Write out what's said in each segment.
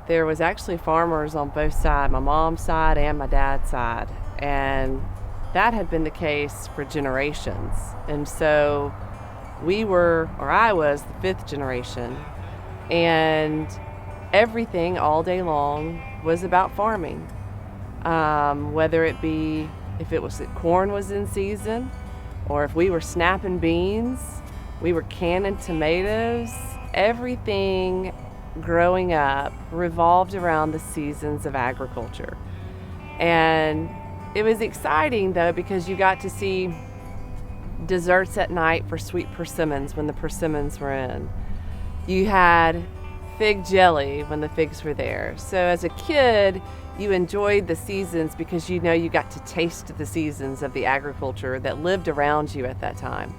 there was actually farmers on both sides, my mom's side and my dad's side. And that had been the case for generations. And so I was the fifth generation. And everything all day long was about farming. Whether it be if corn was in season, or if we were snapping beans, we were canning tomatoes. Everything growing up revolved around the seasons of agriculture. And it was exciting though, because you got to see desserts at night for sweet persimmons when the persimmons were in. You had fig jelly when the figs were there. So as a kid, you enjoyed the seasons because you got to taste the seasons of the agriculture that lived around you at that time.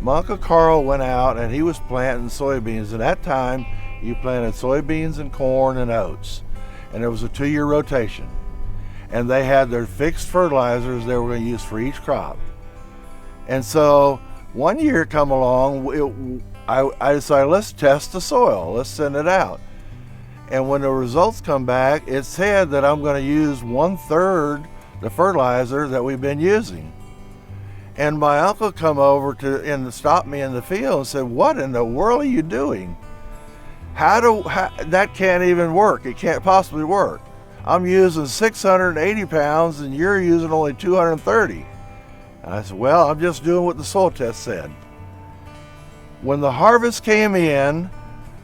My Uncle Carl went out and he was planting soybeans. At that time, you planted soybeans and corn and oats. And it was a 2-year rotation. And they had their fixed fertilizers they were going to use for each crop. And so one year come along, I decided, let's test the soil, let's send it out. And when the results come back, it said that I'm going to use 1/3 the fertilizer that we've been using. And my uncle come over and stopped me in the field and said, what in the world are you doing? That can't even work. It can't possibly work. I'm using 680 pounds and you're using only 230. And I said, well, I'm just doing what the soil test said. When the harvest came in,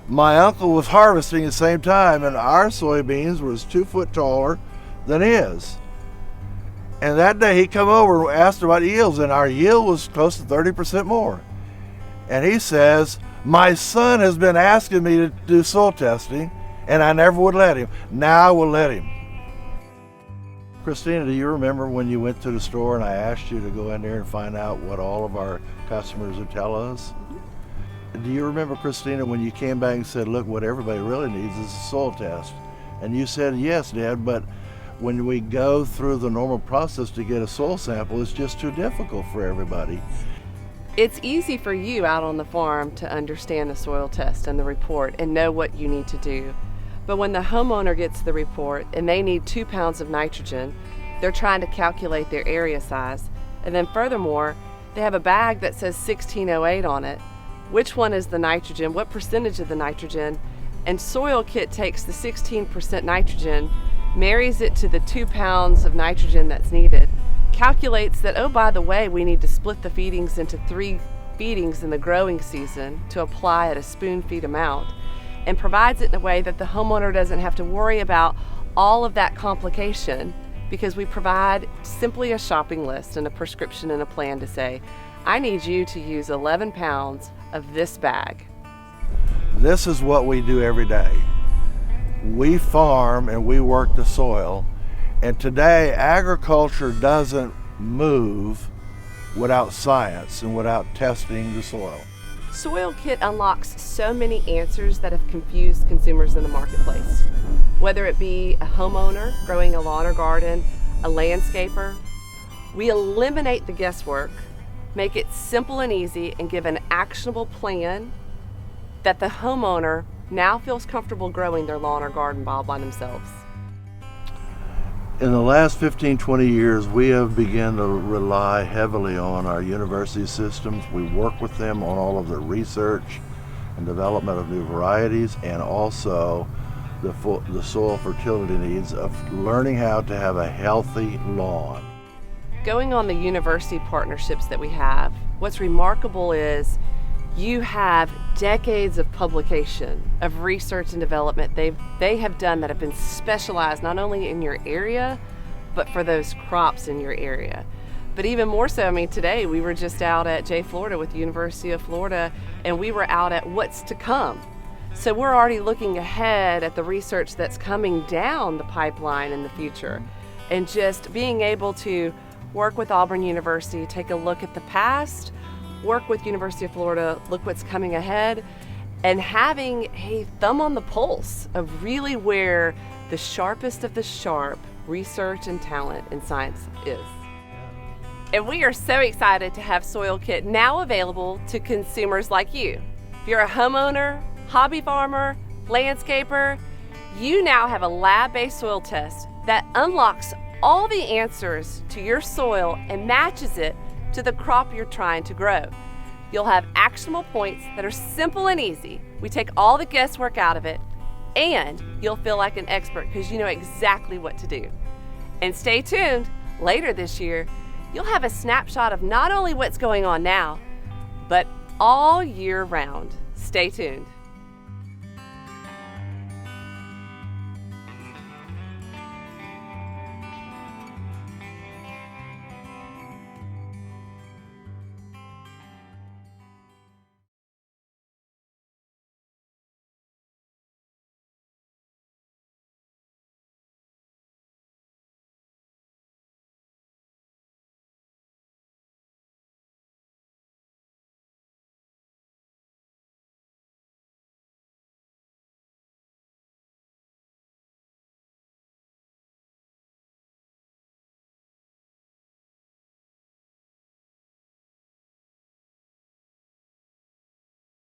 my uncle was harvesting at the same time, and our soybeans was 2 foot taller than his. And that day he come over and asked about yields, and our yield was close to 30% more. And he says, my son has been asking me to do soil testing, and I never would let him. Now I will let him. Christina, do you remember when you went to the store and I asked you to go in there and find out what all of our customers would tell us? Do you remember, Christina, when you came back and said, look, what everybody really needs is a soil test? And you said, yes, Dad, but when we go through the normal process to get a soil sample, it's just too difficult for everybody. It's easy for you out on the farm to understand the soil test and the report and know what you need to do. But when the homeowner gets the report and they need 2 pounds of nitrogen, they're trying to calculate their area size. And then furthermore, they have a bag that says 1608 on it. Which one is the nitrogen? What percentage of the nitrogen? And SoilKit takes the 16% nitrogen, marries it to the 2 pounds of nitrogen that's needed, calculates that, oh, by the way, we need to split the feedings into 3 feedings in the growing season to apply at a spoon feed amount, and provides it in a way that the homeowner doesn't have to worry about all of that complication, because we provide simply a shopping list and a prescription and a plan to say, I need you to use 11 pounds of this bag. This is what we do every day. We farm and we work the soil, and today agriculture doesn't move without science and without testing the soil. SoilKit unlocks so many answers that have confused consumers in the marketplace. Whether it be a homeowner growing a lawn or garden, a landscaper, we eliminate the guesswork, make it simple and easy, and give an actionable plan that the homeowner now feels comfortable growing their lawn or garden all by themselves. In the last 15-20 years, we have begun to rely heavily on our university systems. We work with them on all of the research and development of new varieties, and also the soil fertility needs of learning how to have a healthy lawn. Going on the university partnerships that we have, what's remarkable is you have decades of publication, of research and development they have done that have been specialized not only in your area, but for those crops in your area. But even more so, today we were just out at J Florida with the University of Florida, and we were out at what's to come. So we're already looking ahead at the research that's coming down the pipeline in the future, and just being able to work with Auburn University, take a look at the past, work with University of Florida, look what's coming ahead, and having a thumb on the pulse of really where the sharpest of the sharp research and talent in science is. And we are so excited to have SoilKit now available to consumers like you. If you're a homeowner, hobby farmer, Landscaper, you now have a lab-based soil test that unlocks all the answers to your soil and matches it to the crop you're trying to grow. You'll have actionable points that are simple and easy. We take all the guesswork out of it, and you'll feel like an expert because you know exactly what to do. And stay tuned, later this year, you'll have a snapshot of not only what's going on now, but all year round. Stay tuned.